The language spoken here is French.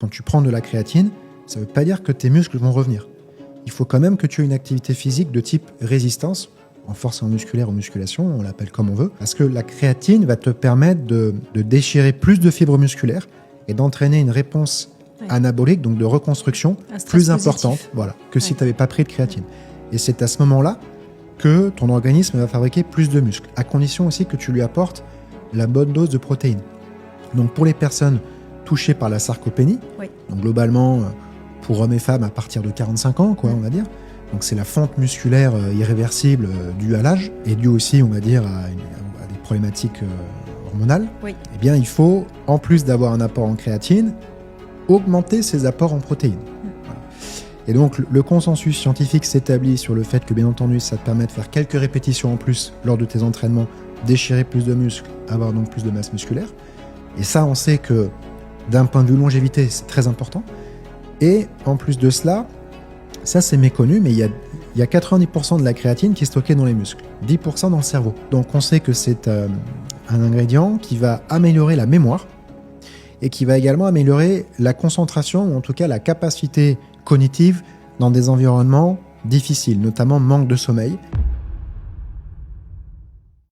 quand tu prends de la créatine, ça ne veut pas dire que tes muscles vont revenir. Il faut quand même que tu aies une activité physique de type résistance, en force musculaire ou musculation, on l'appelle comme on veut, parce que la créatine va te permettre de déchirer plus de fibres musculaires et d'entraîner une réponse anabolique, donc de reconstruction, plus importante que si tu n'avais pas pris de créatine. Et c'est à ce moment-là que ton organisme va fabriquer plus de muscles, à condition aussi que tu lui apportes la bonne dose de protéines. Donc pour les personnes touchées par la sarcopénie, donc globalement pour hommes et femmes à partir de 45 ans, on va dire, donc c'est la fonte musculaire irréversible due à l'âge et due aussi, on va dire, à des problématiques hormonales, eh bien il faut, en plus d'avoir un apport en créatine, augmenter ses apports en protéines. Voilà. Et donc le consensus scientifique s'établit sur le fait que, bien entendu, ça te permet de faire quelques répétitions en plus lors de tes entraînements, déchirer plus de muscles, avoir donc plus de masse musculaire. Et ça, on sait que d'un point de vue longévité, c'est très important. Et en plus de cela, ça c'est méconnu, mais il y a 90% de la créatine qui est stockée dans les muscles, 10% dans le cerveau. Donc on sait que c'est un ingrédient qui va améliorer la mémoire et qui va également améliorer la concentration, ou en tout cas la capacité cognitive dans des environnements difficiles, notamment manque de sommeil.